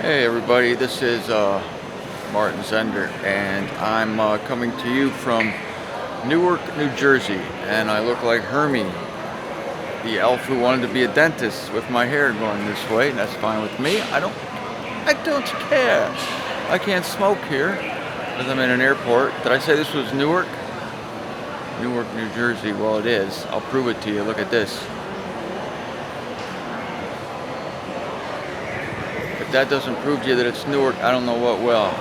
Hey everybody, this is Martin Zender, and I'm coming to you from Newark, New Jersey, and I look like Hermie, the elf who wanted to be a dentist with my hair going this way, and that's fine with me. I don't care. I can't smoke here because I'm in an airport. Did I say this was Newark? Newark, New Jersey. Well, it is. I'll prove it to you. Look at this. If that doesn't prove to you that it's Newark, I don't know what will.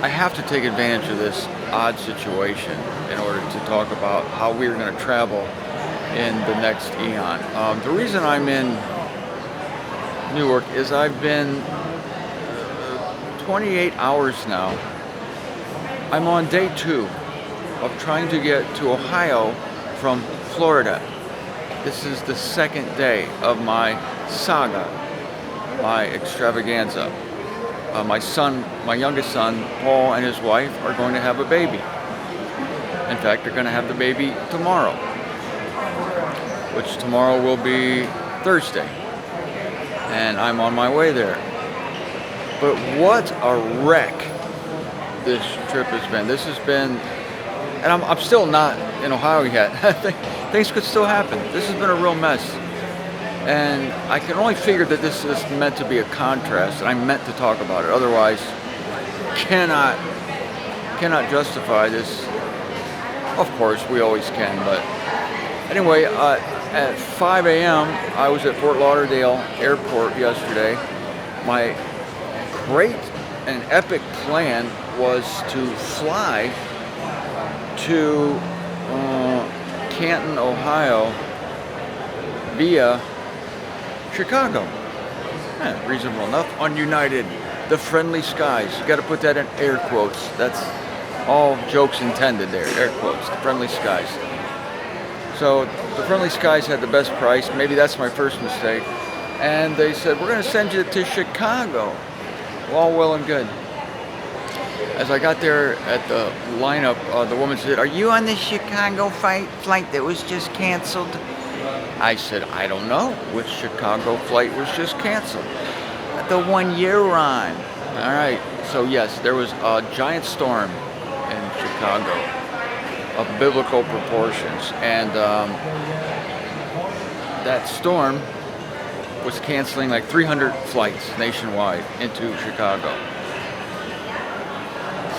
I have to take advantage of this odd situation in order to talk about how we're going to travel in the next eon. The reason I'm in Newark is I've been 28 hours now. I'm on day 2 of trying to get to Ohio from Florida. This is the second day of my saga, my extravaganza. My youngest son, Paul, and his wife are going to have a baby. In fact, they're going to have the baby tomorrow, which tomorrow will be Thursday, and I'm on my way there. But what a wreck this trip has been. This has been, and I'm still not in Ohio yet. Things could still happen. This has been a real mess. And I can only figure that this is meant to be a contrast, and I meant to talk about it. Otherwise, cannot justify this. Of course, we always can, but anyway, at 5 a.m., I was at Fort Lauderdale Airport yesterday. My great and epic plan was to fly to Canton, Ohio via Chicago. Reasonable enough. On United, the friendly skies. You got to put that in air quotes. That's all jokes intended there. Air quotes. The friendly skies. So the friendly skies had the best price. Maybe that's my first mistake. And they said, we're going to send you to Chicago. All well and good. As I got there at the lineup, the woman said, are you on the Chicago flight that was just canceled? I said, I don't know which Chicago flight was just canceled. The one you're on. All right. So yes, there was a giant storm in Chicago of biblical proportions, and that storm was canceling like 300 flights nationwide into Chicago.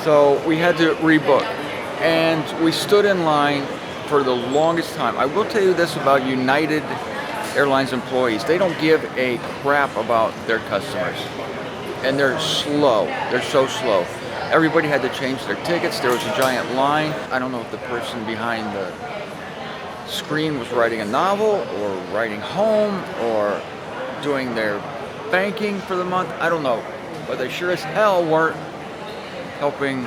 So we had to rebook, and we stood in line for the longest time. I will tell you this about United Airlines employees. They don't give a crap about their customers. And they're slow. They're so slow. Everybody had to change their tickets. There was a giant line. I don't know if the person behind the screen was writing a novel or writing home or doing their banking for the month. I don't know. But they sure as hell weren't helping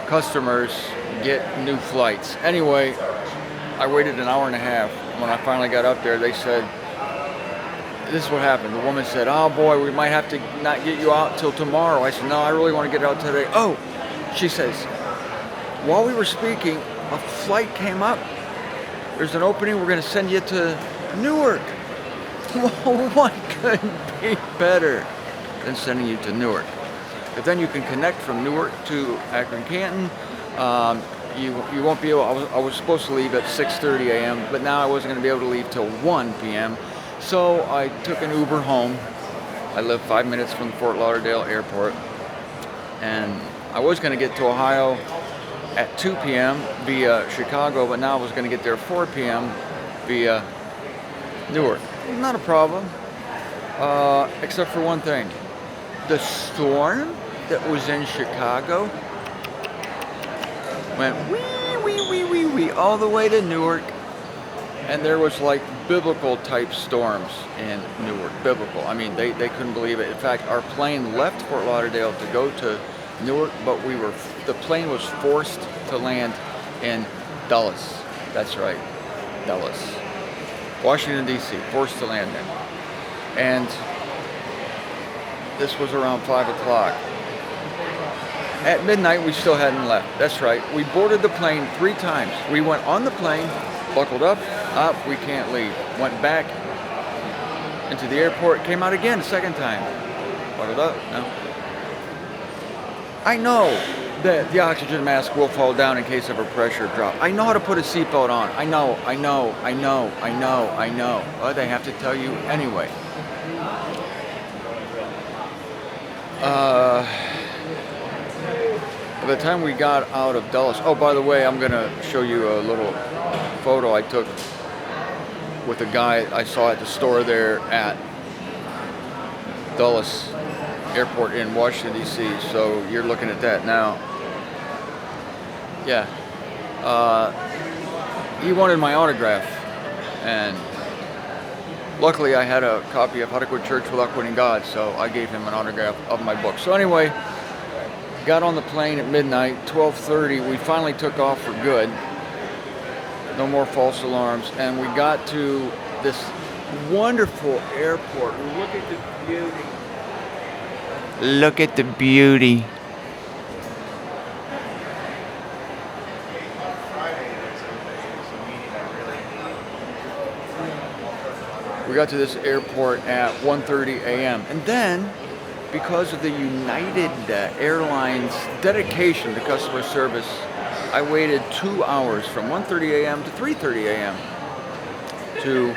customers get new flights. Anyway, I waited an hour and a half. When I finally got up there, they said, this is what happened. The woman said, oh boy, we might have to not get you out till tomorrow. I said, no, I really want to get out today. Oh, she says, while we were speaking, a flight came up. There's an opening. We're going to send you to Newark. Well, what could be better than sending you to Newark? But then you can connect from Newark to Akron-Canton. You won't be able. I was supposed to leave at 6:30 a.m., but now I wasn't going to be able to leave till 1 p.m. So I took an Uber home. I live 5 minutes from the Fort Lauderdale Airport, and I was going to get to Ohio at 2 p.m. via Chicago, but now I was going to get there at 4 p.m. via Newark. Not a problem, except for one thing: the storm that was in Chicago went wee all the way to Newark, and there was like biblical type storms in Newark. Biblical. I mean, they couldn't believe it. In fact, our plane left Fort Lauderdale to go to Newark, but the plane was forced to land in Dulles. That's right, Dulles, Washington D.C. Forced to land there, and this was around 5 o'clock. At midnight, we still hadn't left. That's right. We boarded the plane 3 times. We went on the plane, buckled up, we can't leave. Went back into the airport, came out again a second time. buckled up. No. I know that the oxygen mask will fall down in case of a pressure drop. I know how to put a seatbelt on. I know. But they have to tell you anyway. By the time we got out of Dulles, oh, by the way, I'm going to show you a little photo I took with a guy I saw at the store there at Dulles Airport in Washington, D.C. So you're looking at that now. Yeah. He wanted my autograph. And luckily I had a copy of How to Quit Church Without Quitting God, so I gave him an autograph of my book. So anyway, got on the plane at midnight, 12:30. We finally took off for good. No more false alarms. And we got to this wonderful airport. Look at the beauty. Look at the beauty. We got to this airport at 1:30 a.m. And then, because of the United Airlines dedication to customer service, I waited 2 hours from 1:30 a.m. to 3:30 a.m. to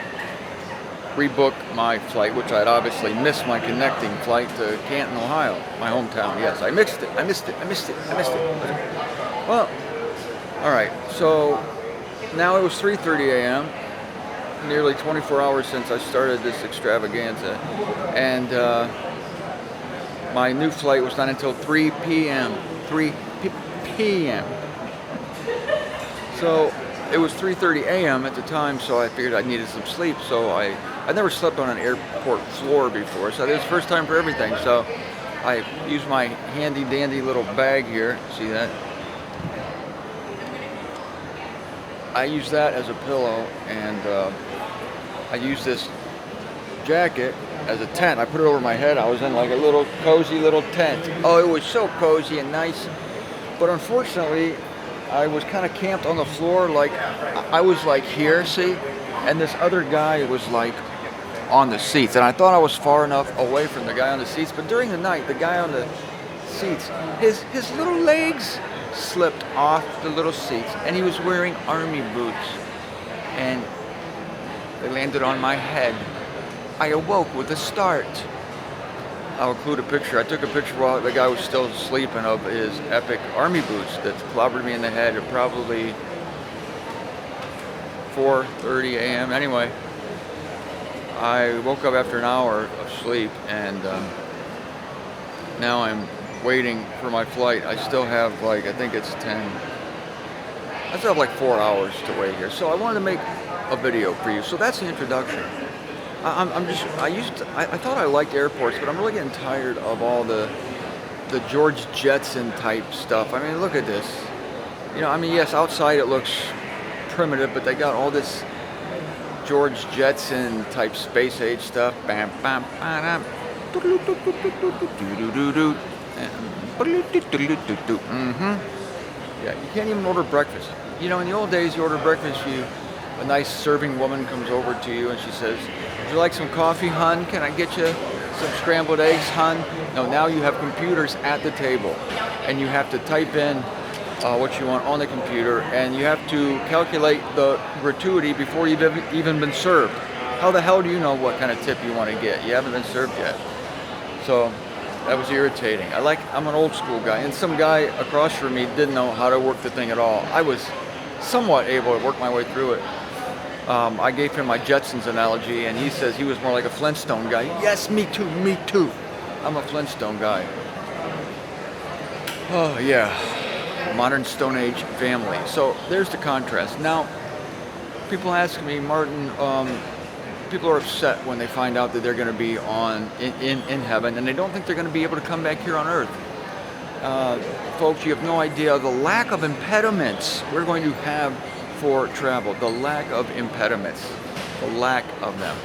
rebook my flight, which I'd obviously missed my connecting flight to Canton, Ohio, my hometown. Yes, I missed it. Well, all right. So now it was 3:30 a.m. Nearly 24 hours since I started this extravaganza, and my new flight was not until 3 p.m. 3 p.m. So it was 3:30 a.m. at the time, so I figured I needed some sleep. So I never slept on an airport floor before, so it was the first time for everything. So I used my handy dandy little bag here. See that? I used that as a pillow, and I used this jacket as a tent. I put it over my head. I was in like a little cozy little tent. Oh, it was so cozy and nice. But unfortunately, I was kind of camped on the floor. Like I was like here, see? And this other guy was like on the seats. And I thought I was far enough away from the guy on the seats. But during the night, the guy on the seats, his little legs slipped off the little seats. And he was wearing army boots. And they landed on my head. I awoke with a start. I'll include a picture. I took a picture while the guy was still sleeping of his epic army boots that clobbered me in the head at probably 4:30 a.m. Anyway, I woke up after an hour of sleep, and now I'm waiting for my flight. I still have I think it's 10. I still have like 4 hours to wait here. So I wanted to make a video for you. So that's the introduction. I thought I liked airports, but I'm really getting tired of all the George Jetson type stuff. I mean, look at this. You know, I mean, yes, outside it looks primitive, but they got all this George Jetson type space age stuff. Bam, bam, bam, yeah, you can't even order breakfast. You know, in the old days, you order breakfast, a nice serving woman comes over to you and she says, "Would you like some coffee, hun? Can I get you some scrambled eggs, hun?" No, now you have computers at the table, and you have to type in what you want on the computer, and you have to calculate the gratuity before you've even been served. How the hell do you know what kind of tip you want to get? You haven't been served yet. So that was irritating. I'm an old school guy, and some guy across from me didn't know how to work the thing at all. I was somewhat able to work my way through it. I gave him my Jetsons analogy, and he says he was more like a Flintstone guy. Yes, me too, me too. I'm a Flintstone guy. Oh, yeah. Modern Stone Age family. So there's the contrast. Now, people ask me, Martin, people are upset when they find out that they're going to be in heaven, and they don't think they're going to be able to come back here on earth. Folks, you have no idea the lack of impediments we're going to have for travel. The lack of impediments. The lack of them.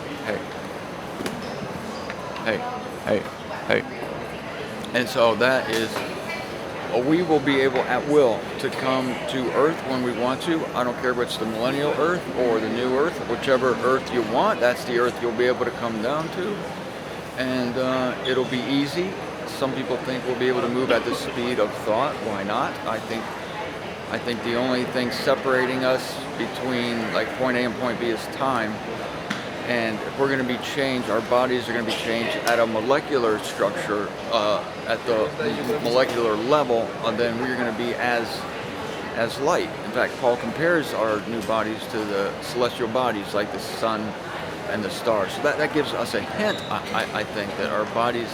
Hey. And so that is, we will be able at will to come to earth when we want to. I don't care if it's the millennial earth or the new earth, whichever earth you want, that's the earth you'll be able to come down to. and it'll be easy. Some people think we'll be able to move at the speed of thought. Why not? I think the only thing separating us between like point A and point B is time. And if we're going to be changed, our bodies are going to be changed at a molecular structure, at the molecular level, and then we're going to be as light. In fact, Paul compares our new bodies to the celestial bodies like the sun and the stars. So that gives us a hint, I think, that our bodies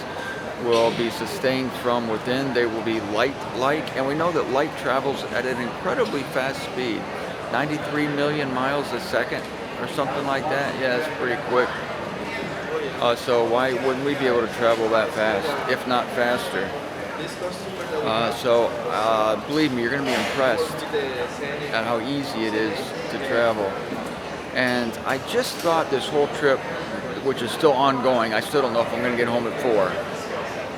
will be sustained from within. They will be light-like, and we know that light travels at an incredibly fast speed, 93 million miles a second or something like that. Yeah, it's pretty quick. So why wouldn't we be able to travel that fast, if not faster? So believe me, you're going to be impressed at how easy it is to travel. And I just thought this whole trip, which is still ongoing, I still don't know if I'm going to get home at 4.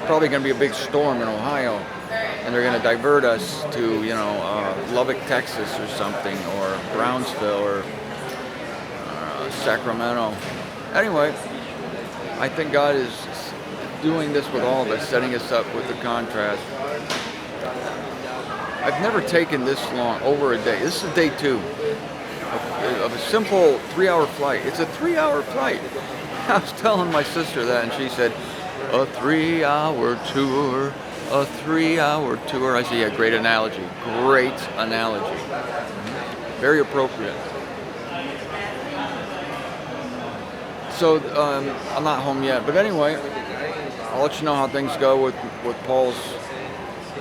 Probably going to be a big storm in Ohio, and they're going to divert us to, Lubbock, Texas or something, or Brownsville, or Sacramento. Anyway, I think God is doing this with all of us, setting us up with the contrast. I've never taken this long, over a day. This is day 2 of a simple 3-hour flight. It's a 3-hour flight. I was telling my sister that, and she said, a 3-hour tour, a 3-hour tour. I said, yeah, great analogy. Great analogy. Very appropriate. So I'm not home yet, but anyway, I'll let you know how things go with Paul's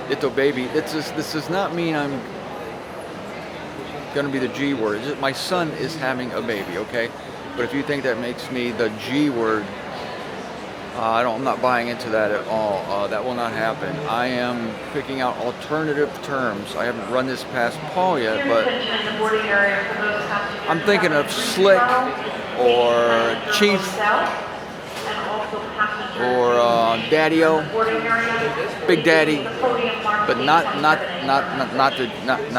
little baby. This does not mean I'm going to be the G word. My son is having a baby, okay? But if you think that makes me the G word, I'm not buying into that at all. That will not happen. I am picking out alternative terms. I haven't run this past Paul yet, but I'm thinking of slick or chief or daddy-o, big daddy, but not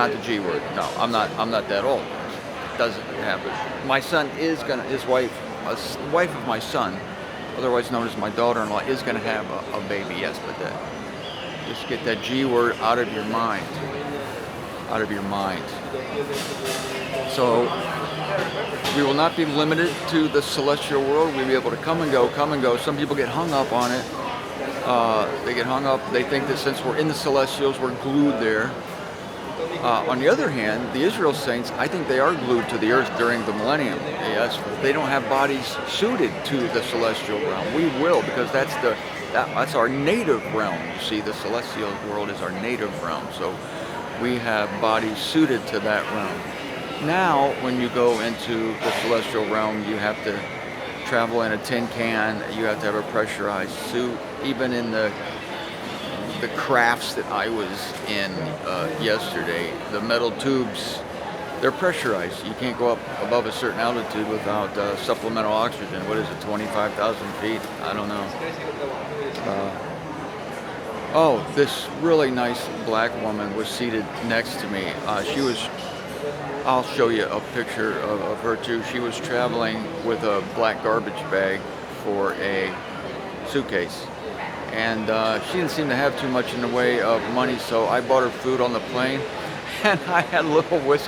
the G word. No, I'm not that old. It doesn't happen. My son is gonna, his wife of my son, otherwise known as my daughter-in-law, is going to have a baby, yes, but just get that G word out of your mind. Out of your mind. So we will not be limited to the celestial world. We'll be able to come and go. Some people get hung up on it. They get hung up. They think that since we're in the celestials, we're glued there. On the other hand, the Israel saints, I think they are glued to the earth during the millennium. Yes, they don't have bodies suited to the celestial realm. We will, because that's our native realm. You see, the celestial world is our native realm. So we have bodies suited to that realm. Now, when you go into the celestial realm, you have to travel in a tin can. You have to have a pressurized suit. Even in the crafts that I was in yesterday, the metal tubes, they're pressurized. You can't go up above a certain altitude without supplemental oxygen. What is it, 25,000 feet? I don't know. This really nice black woman was seated next to me. I'll show you a picture of her too. She was traveling with a black garbage bag for a suitcase. And she didn't seem to have too much in the way of money, so I bought her food on the plane, and I had a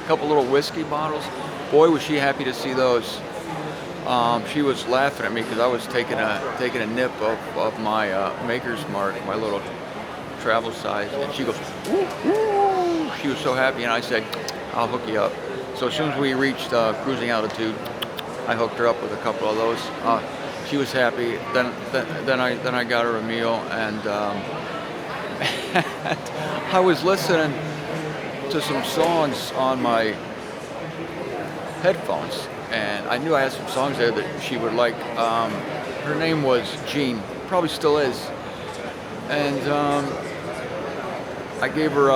couple little whiskey bottles. Boy, was she happy to see those. She was laughing at me because I was taking a nip of my Maker's Mark, my little travel size, and she goes, "Woo, woo." She was so happy, and I said, I'll hook you up. So as soon as we reached cruising altitude, I hooked her up with a couple of those. She was happy. Then I got her a meal, and I was listening to some songs on my headphones, and I knew I had some songs there that she would like. Her name was Jean, probably still is, and I gave her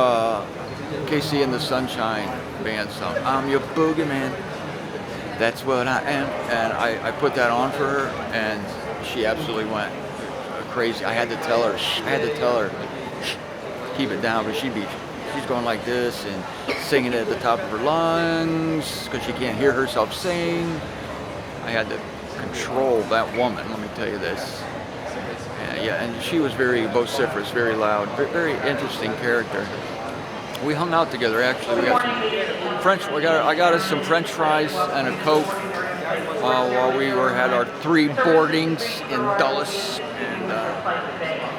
KC and the Sunshine Band song. I'm your boogeyman. That's what I am. And I put that on for her, and she absolutely went crazy. I had to tell her, keep it down, but she's going like this and singing it at the top of her lungs because she can't hear herself sing. I had to control that woman, let me tell you this. yeah, and she was very vociferous, very loud, very interesting character. We hung out together actually. We got some French. I got us some French fries and a Coke while we had our 3 boardings in Dulles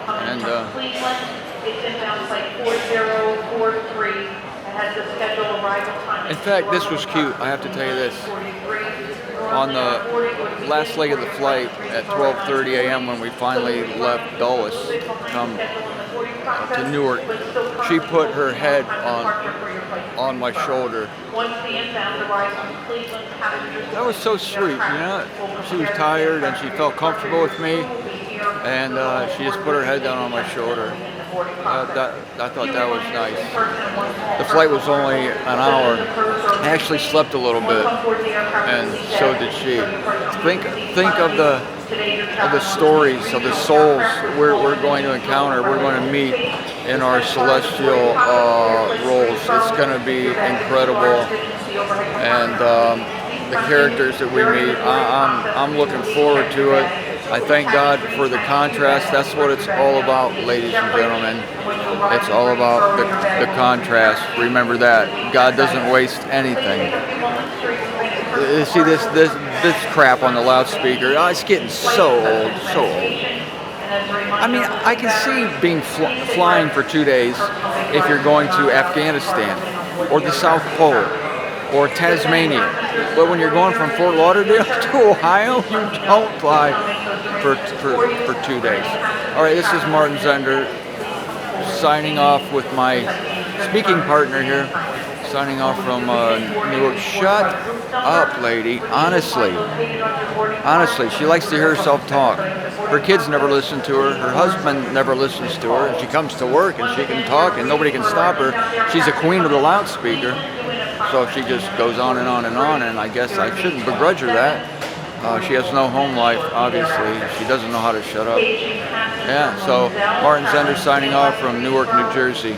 and in fact, this was cute. I have to tell you this. On the last leg of the flight at 12:30 a.m. when we finally left Dulles to come to Newark, she put her head on my shoulder. That was so sweet, you know. She was tired and she felt comfortable with me, and she just put her head down on my shoulder. I thought that was nice. The flight was only an hour. I actually slept a little bit, and so did she. Think of the stories of the souls we're going to encounter. We're going to meet in our celestial roles. It's going to be incredible, and the characters that we meet. I'm looking forward to it. I thank God for the contrast. That's what it's all about, ladies and gentlemen. It's all about the contrast. Remember that. God doesn't waste anything. See this crap on the loudspeaker. Oh, it's getting so old, so old. I mean, I can see being flying for 2 days if you're going to Afghanistan or the South Pole or Tasmania. But when you're going from Fort Lauderdale to Ohio, you don't fly for 2 days. All right, this is Martin Zender signing off with my speaking partner here, signing off from Newark. Shut up, lady. Honestly, she likes to hear herself talk. Her kids never listen to her. Her husband never listens to her. And she comes to work and she can talk and nobody can stop her. She's a queen of the loudspeaker. So she just goes on and on and on, and I guess I shouldn't begrudge her that. She has no home life, obviously. She doesn't know how to shut up. Yeah, so Martin Zender signing off from Newark, New Jersey.